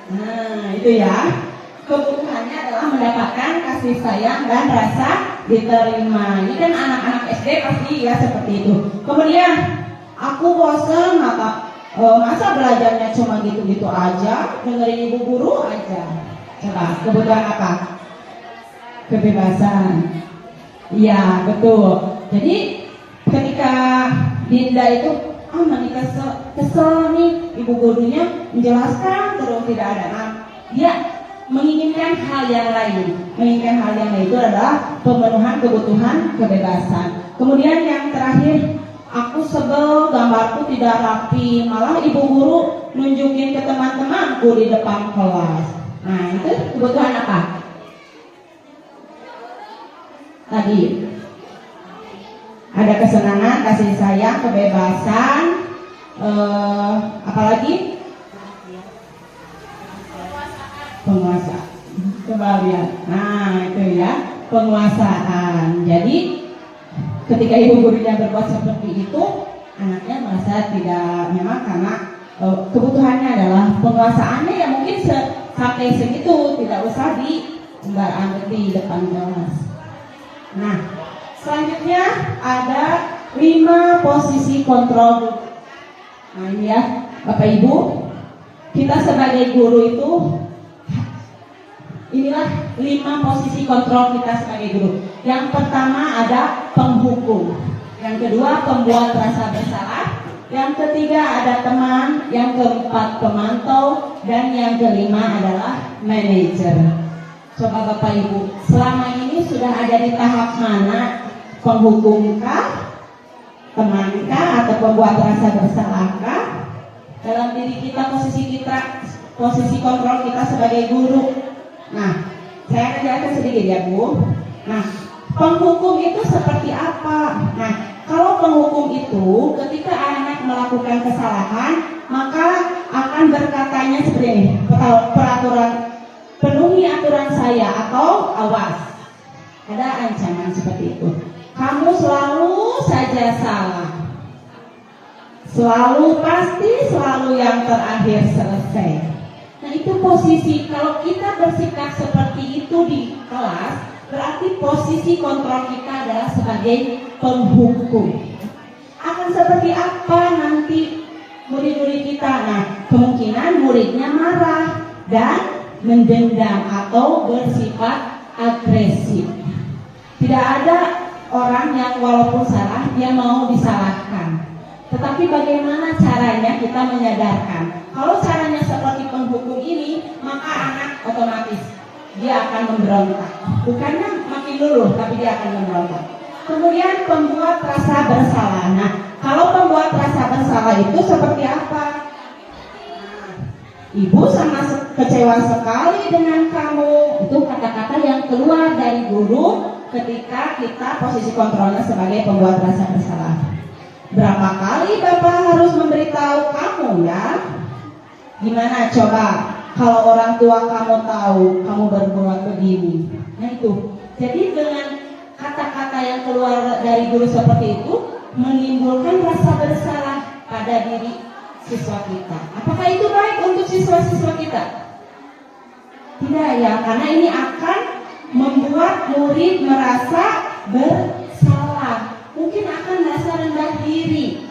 Nah, itu ya. Kebutuhannya adalah mendapatkan kasih sayang dan rasa diterima. Ini kan anak-anak SD pasti ya seperti itu. Kemudian, aku bosan, masa belajarnya cuma gitu-gitu aja, dengerin ibu guru aja. Coba, kebutuhan apa? Kebebasan. Iya, betul. Jadi ketika Dinda itu menikah kesel nih, ibu gurunya menjelaskan terus tidak ada. Nah, dia menginginkan hal yang lain. Menginginkan hal yang lain itu adalah pemenuhan kebutuhan kebebasan. Kemudian yang terakhir, aku sebel gambarku tidak rapi, malah ibu guru nunjukin ke teman-temanku di depan kelas. Nah, itu kebutuhan apa? Tadi ada kesenangan, kasih sayang, kebebasan, apalagi penguasaan. Coba lihat. Nah, itu ya, penguasaan. Jadi ketika ibu gurunya berbuat seperti itu, anaknya merasa tidak nyaman karena kebutuhannya adalah penguasaannya ya mungkin sampai segitu, tidak usah di depan kelas. Nah, selanjutnya ada 5 posisi kontrol. Nah, ini ya, Bapak Ibu, kita sebagai guru itu inilah 5 posisi kontrol kita sebagai guru. Yang pertama ada penghukum, yang kedua pembuat rasa bersalah, yang ketiga ada teman, yang keempat pemantau, dan yang kelima adalah manajer. Coba Bapak Ibu, selama ini sudah ada di tahap mana? Penghukumkah, temankah, atau pembuat rasa bersalahkah? Dalam diri kita, posisi kontrol kita sebagai guru. Nah, saya akan jelaskan sedikit ya Bu. Nah, penghukum itu seperti apa? Nah, kalau penghukum itu ketika anak melakukan kesalahan, maka akan berkatanya seperti ini, peraturan, penuhi aturan saya, atau awas. Ada ancaman seperti itu. Kamu selalu saja salah, selalu pasti selalu yang terakhir selesai. Nah, itu posisi, kalau kita bersikap seperti itu di kelas, berarti posisi kontrol kita adalah sebagai penghukum. Akan seperti apa nanti murid-murid kita? Nah, kemungkinan muridnya marah dan mendendam atau bersifat agresif. Tidak ada orang yang walaupun salah dia mau disalahkan. Tetapi bagaimana caranya kita menyadarkan? Kalau caranya seperti penghukum ini, maka anak otomatis dia akan memberontak. Bukannya makin luluh, tapi dia akan memberontak. Kemudian pembuat rasa bersalah. Nah, kalau pembuat rasa bersalah itu seperti apa? Ibu sangat kecewa sekali dengan kamu. Itu kata-kata yang keluar dari guru ketika kita posisi kontrolnya sebagai pembuat rasa bersalah. Berapa kali Bapak harus memberitahu kamu ya? Gimana coba kalau orang tua kamu tahu kamu berbuat begini? Nah itu. Jadi dengan kata-kata yang keluar dari guru seperti itu menimbulkan rasa bersalah pada diri siswa kita. Apakah itu baik untuk siswa-siswa kita? Tidak ya, karena ini akan membuat murid merasa bersalah. Mungkin akan merasa rendah diri.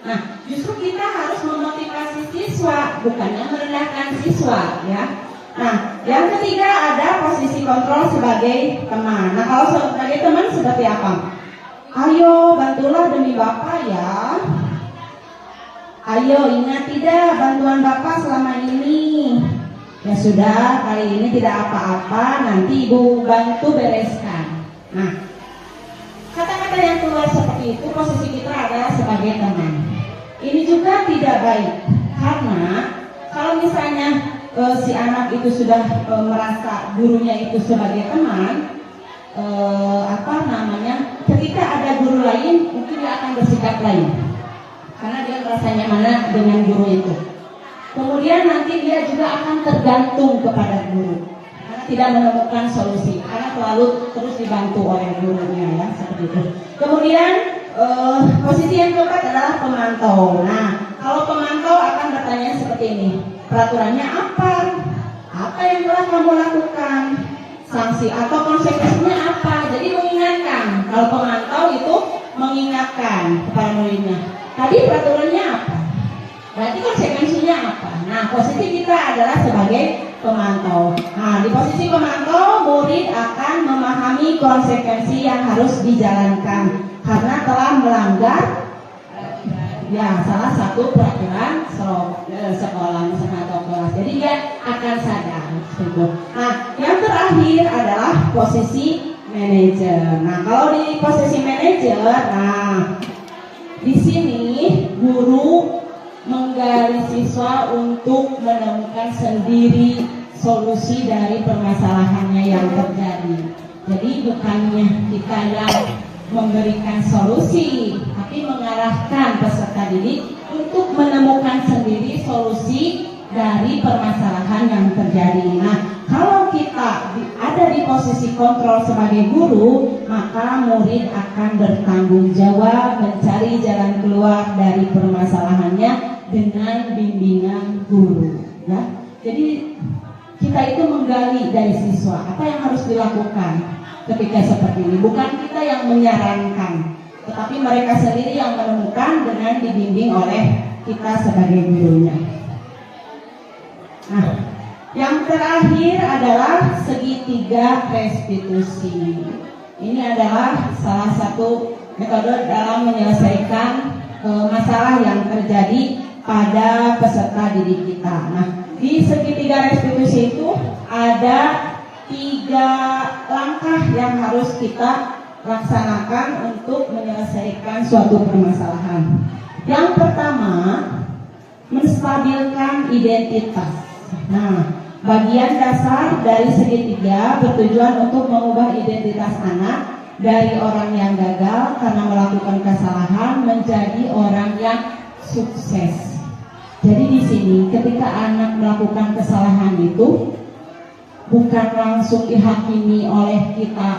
Nah, justru kita harus memotivasi siswa, bukannya merendahkan siswa, ya. Nah, yang ketiga ada posisi kontrol sebagai teman. Nah, kalau sebagai teman seperti apa? Ayo, bantulah demi Bapak ya. Ayo, ingat tidak bantuan Bapak selama ini. Ya sudah, kali ini tidak apa-apa, nanti Ibu bantu bereskan. Nah, kata-kata yang keluar seperti itu posisi kita adalah sebagai teman. Ini juga tidak baik karena kalau misalnya si anak itu sudah merasa gurunya itu sebagai teman, ketika ada guru lain mungkin dia akan bersikap lain karena dia merasa nyaman dengan guru itu. Kemudian nanti dia juga akan tergantung kepada guru karena tidak menemukan solusi karena selalu terus dibantu oleh gurunya ya, seperti itu. Kemudian posisi yang keempat adalah pemantau. Nah, kalau pemantau akan bertanya seperti ini, peraturannya apa? Apa yang telah kamu lakukan? Sanksi atau konsekuensinya apa? Jadi mengingatkan. Kalau pemantau itu mengingatkan kepada muridnya. Tadi peraturannya apa? Berarti konsekuensinya apa? Nah, posisi kita adalah sebagai pemantau. Nah, di posisi pemantau, murid akan memahami konsekuensi yang harus dijalankan karena telah melanggar ya salah satu peraturan sekolah misalnya atau kelas. Jadi dia akan sadar. Nah, yang terakhir adalah posisi manajer. Nah, kalau di posisi manajer, nah di sini guru menggali siswa untuk menemukan sendiri solusi dari permasalahannya yang terjadi. Jadi bukannya kita yang memberikan solusi, tapi mengarahkan peserta didik untuk menemukan sendiri solusi dari permasalahan yang terjadi. Nah, kalau kita ada di posisi kontrol sebagai guru, maka murid akan bertanggung jawab mencari jalan keluar dari permasalahannya dengan bimbingan guru. Ya, jadi kita itu menggali dari siswa apa yang harus dilakukan ketika seperti ini. Bukan kita yang menyarankan, tetapi mereka sendiri yang menemukan dengan dibimbing oleh kita sebagai gurunya. Nah, yang terakhir adalah segitiga restitusi. Ini adalah salah satu metode dalam menyelesaikan masalah yang terjadi pada peserta didik kita. Nah, di segitiga restitusi itu ada 3 langkah yang harus kita laksanakan untuk menyelesaikan suatu permasalahan. Yang pertama, menstabilkan identitas. Nah, bagian dasar dari segitiga bertujuan untuk mengubah identitas anak dari orang yang gagal karena melakukan kesalahan menjadi orang yang sukses. Jadi di sini ketika anak melakukan kesalahan itu bukan langsung dihakimi oleh kita,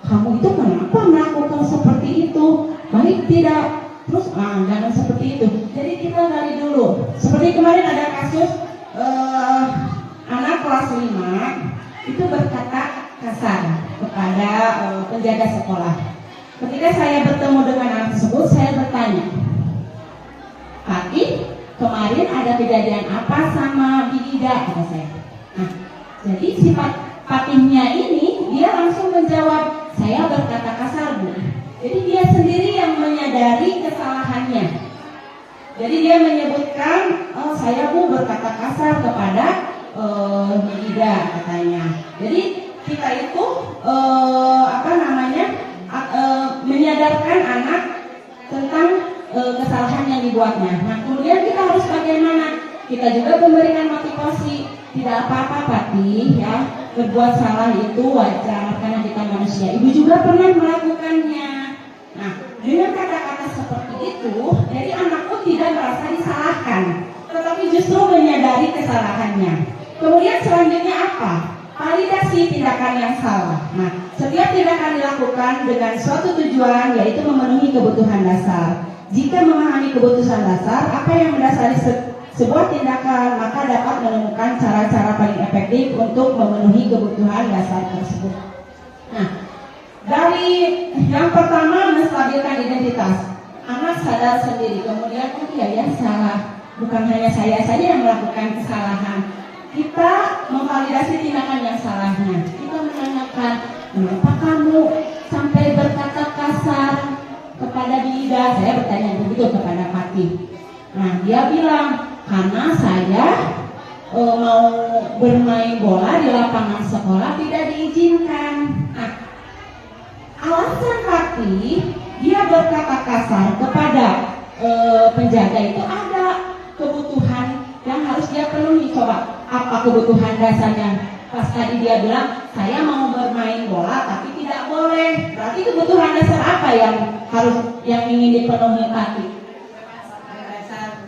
kamu itu kenapa melakukan seperti itu, baik tidak, terus jangan seperti itu. Jadi kita gali dulu. Seperti kemarin ada kasus anak kelas 5 itu berkata kasar kepada penjaga sekolah. Ketika saya bertemu dengan anak tersebut, saya bertanya, Pati, kemarin ada kejadian apa sama Bida? Kata saya. Nah, jadi sifat Patihnya ini dia langsung menjawab, saya berkata kasar, Bu. Jadi dia sendiri yang menyadari kesalahannya. Jadi dia menyebutkan, saya, Bu, berkata kasar kepada Bida, katanya. Jadi kita itu menyadarkan anak tentang kesalahan yang dibuatnya. Nah, kemudian kita harus bagaimana? Kita juga memberikan motivasi. Tidak apa-apa, Pati, ya, berbuat salah itu wajar karena kita manusia. Ibu juga pernah melakukannya. Nah, dengan kata-kata seperti itu, jadi anakku tidak merasa disalahkan, tetapi justru menyadari kesalahannya. Kemudian selanjutnya apa? Validasi tindakan yang salah. Nah, setiap tindakan dilakukan dengan suatu tujuan, yaitu memenuhi kebutuhan dasar. Jika memahami kebutuhan dasar, apa yang mendasari sebuah tindakan, maka dapat menemukan cara-cara paling efektif untuk memenuhi kebutuhan dasar tersebut. Nah, dari yang pertama, menstabilkan identitas. Anak sadar sendiri, kemudian ya salah. Bukan hanya saya saja yang melakukan kesalahan. Kita memvalidasi tindakan yang salahnya. Kita menanyakan, kenapa kamu sampai berkata kasar kepada Bida? Saya bertanya begitu kepada Pati. Nah, dia bilang, karena saya mau bermain bola di lapangan sekolah tidak diizinkan. Nah, alasan Pati dia berkata kasar kepada penjaga itu ada kebutuhan yang harus dia penuhi. Coba, apa kebutuhan dasarnya? Pas tadi dia bilang, saya mau bermain bola tapi tidak boleh. Berarti kebutuhan dasar apa yang ingin dipenuhi Pati?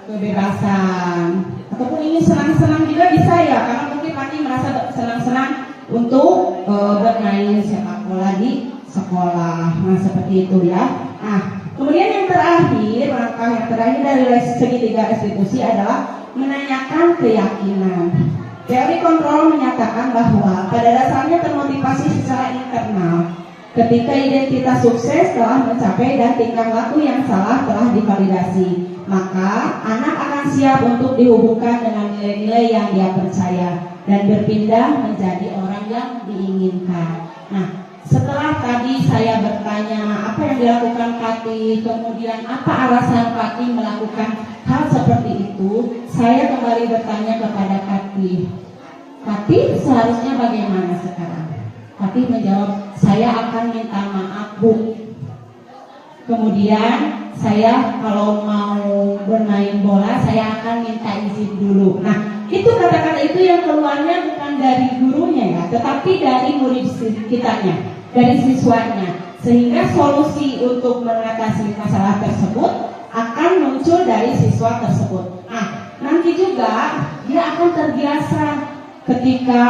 Kebebasan. Ataupun ingin senang-senang juga bisa ya, karena mungkin Pati merasa senang-senang untuk bermain sepak bola di sekolah. Nah, seperti itu ya. Nah, kemudian yang terakhir, langkah yang terakhir dari segitiga restitusi adalah menanyakan keyakinan. Teori kontrol menyatakan bahwa pada dasarnya termotivasi secara internal ketika identitas sukses telah mencapai dan tingkah laku yang salah telah divalidasi, maka anak akan siap untuk dihubungkan dengan nilai-nilai yang dia percaya dan berpindah menjadi orang yang diinginkan. Nah, setelah tadi saya bertanya apa yang dilakukan Pati, kemudian apa alasan Pati melakukan hal seperti itu, saya kembali bertanya kepada Pati. Pati, seharusnya bagaimana sekarang? Pati menjawab, saya akan minta maaf, Bu. Kemudian saya kalau mau bermain bola saya akan minta izin dulu. Nah, itu kata-kata itu yang keluarnya bukan dari gurunya ya, tetapi dari murid kitanya, dari siswanya. Sehingga solusi untuk mengatasi masalah tersebut akan muncul dari siswa tersebut. Nah, nanti juga dia akan terbiasa ketika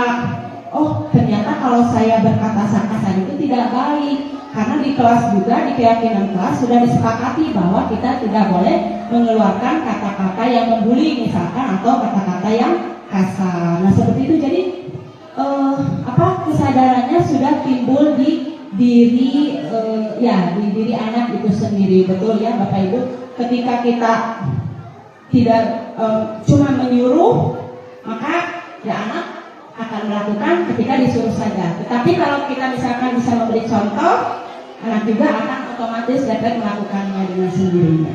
ternyata kalau saya berkata kasar itu tidak baik. Karena di kelas juga, di keyakinan kelas sudah disepakati bahwa kita tidak boleh mengeluarkan kata-kata yang membuli misalkan, atau kata-kata yang kasar. Nah seperti itu, jadi kesadarannya sudah timbul di diri di diri anak itu sendiri. Betul ya Bapak Ibu, ketika kita tidak cuma menyuruh, maka ya anak akan melakukan ketika disuruh saja. Tetapi kalau kita misalkan bisa memberi contoh, anak juga akan otomatis dapat melakukannya dengan sendirinya.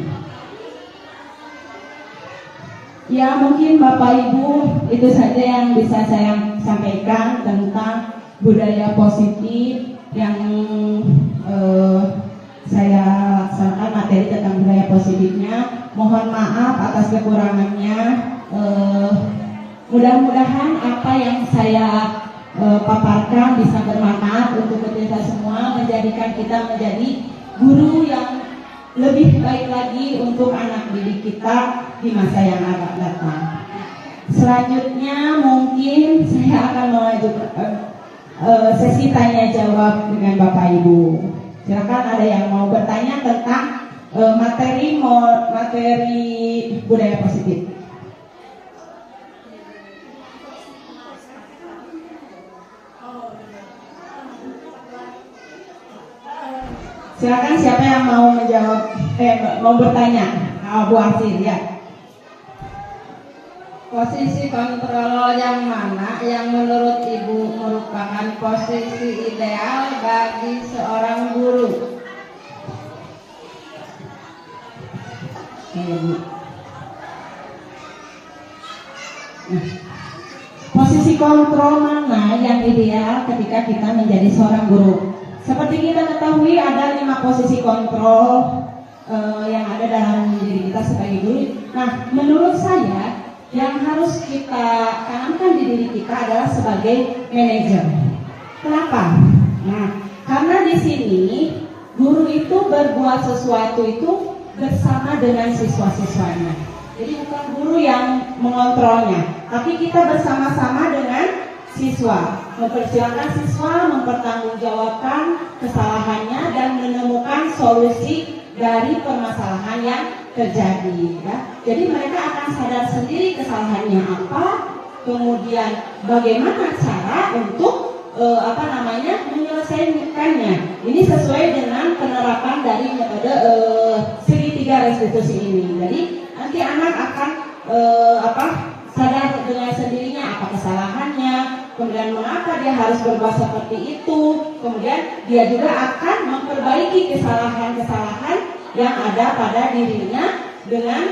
Ya mungkin Bapak Ibu itu saja yang bisa saya sampaikan tentang budaya positif yang saya laksanakan, materi tentang budaya positifnya. Mohon maaf atas kekurangannya. Mudah-mudahan apa yang saya paparkan bisa bermanfaat untuk kita semua, menjadikan kita menjadi guru yang lebih baik lagi untuk anak didik kita di masa yang akan datang. Selanjutnya mungkin saya akan mengajukan sesi tanya jawab dengan Bapak Ibu. Silakan ada yang mau bertanya tentang materi budaya positif. Silakan siapa yang mau menjawab, mau bertanya, Bu Asir ya. Posisi kontrol yang mana yang menurut Ibu merupakan posisi ideal bagi seorang guru? Posisi kontrol mana yang ideal ketika kita menjadi seorang guru? Seperti kita ketahui ada 5 posisi kontrol yang ada dalam diri kita sebagai guru. Nah, menurut saya yang harus kita tanamkan di diri kita adalah sebagai manajer. Kenapa? Nah, karena di sini guru itu berbuat sesuatu itu bersama dengan siswa-siswanya. Jadi bukan guru yang mengontrolnya, tapi kita bersama-sama dengan siswa, mempersilakan siswa mempertanggungjawabkan kesalahannya dan menemukan solusi dari permasalahan yang terjadi. Ya. Jadi mereka akan sadar sendiri kesalahannya apa, kemudian bagaimana cara untuk menyelesaikannya. Ini sesuai dengan penerapan dari metode segitiga restitusi ini. Jadi nanti anak akan sadar dengan sendirinya apa kesalahannya, kemudian mengapa dia harus berbuat seperti itu, kemudian dia juga akan memperbaiki kesalahan-kesalahan yang ada pada dirinya dengan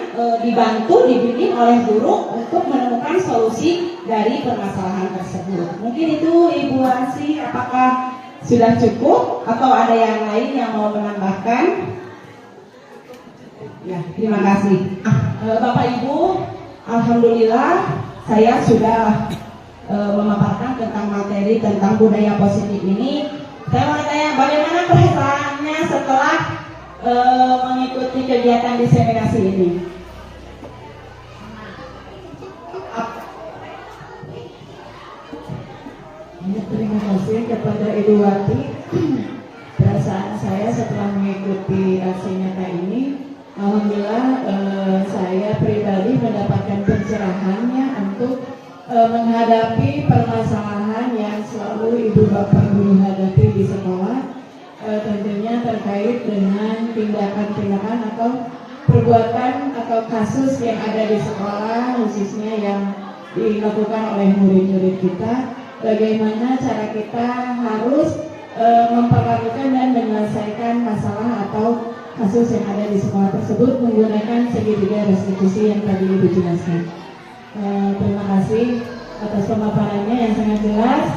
dibantu, dibimbing oleh guru untuk menemukan solusi dari permasalahan tersebut. Mungkin itu Ibu Ansi, apakah sudah cukup atau ada yang lain yang mau menambahkan? Ya, terima kasih. Bapak Ibu, alhamdulillah saya sudah memaparkan tentang materi tentang budaya positif ini. Saya mau tanya bagaimana perasaannya setelah mengikuti kegiatan diseminasi ini? Terima kasih kepada Ibu Wati. Perasaan saya setelah mengikuti aksi nyata ini, alhamdulillah saya pribadi mendapatkan pencerahannya untuk menghadapi permasalahan yang selalu Ibu Bapak Guru hadapi di sekolah, tentunya terkait dengan tindakan-tindakan atau perbuatan atau kasus yang ada di sekolah, khususnya yang dilakukan oleh murid-murid kita. Bagaimana cara kita harus memperlakukan dan menyelesaikan masalah atau kasus yang ada di sekolah tersebut menggunakan segitiga restitusi yang tadi Ibu jelaskan. Terima kasih atas pemaparannya yang sangat jelas.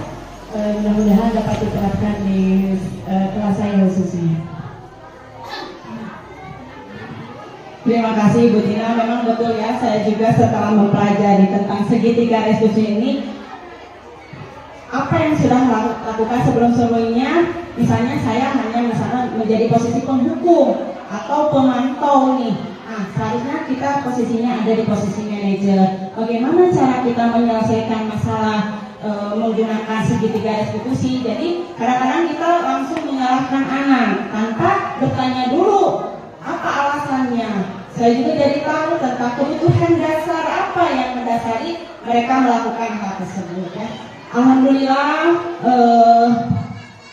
Mudah-mudahan dapat diterapkan di kelas saya khususnya. Terima kasih Bu Tina, memang betul ya, saya juga setelah mempelajari tentang segitiga restitusi ini, apa yang sudah lakukan sebelum-sebelumnya, misalnya saya hanya menjadi posisi penghukum atau pemantau nih. Nah, seharusnya kita posisinya ada di posisi manajer. Bagaimana cara kita menyelesaikan masalah menggunakan segitiga restitusi? Jadi kadang-kadang kita langsung menyalahkan anak tanpa bertanya dulu apa alasannya. Saya juga jadi tahu tentang kebutuhan dasar apa yang mendasari mereka melakukan hal tersebut ya. Alhamdulillah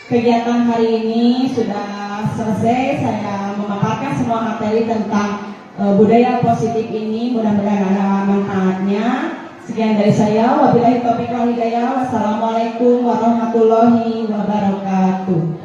kegiatan hari ini sudah selesai. Saya memaparkan semua materi tentang budaya positif ini. Mudah-mudahan ada manfaatnya. Sekian dari saya. Wabillahi taufiq wal hidayah. Wassalamualaikum warahmatullahi wabarakatuh.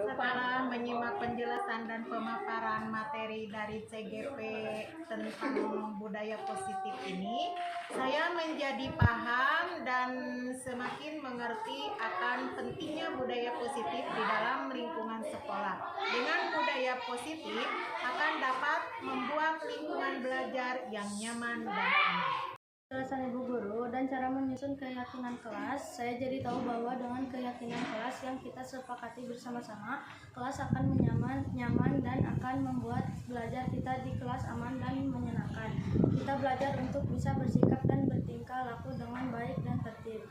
Setelah menyimak penjelasan dan pemaparan materi dari CGP tentang budaya positif ini, saya menjadi paham dan semakin mengerti akan pentingnya budaya positif di dalam lingkungan sekolah. Dengan budaya positif akan dapat membuat lingkungan belajar yang nyaman dan aman. Penjelasan Ibu Guru dan cara menyusun keyakinan kelas, saya jadi tahu bahwa dengan keyakinan kelas yang kita sepakati bersama-sama, kelas akan nyaman dan akan membuat belajar kita di kelas aman dan menyenangkan. Kita belajar untuk bisa bersikap dan bertingkah laku dengan baik dan tertib.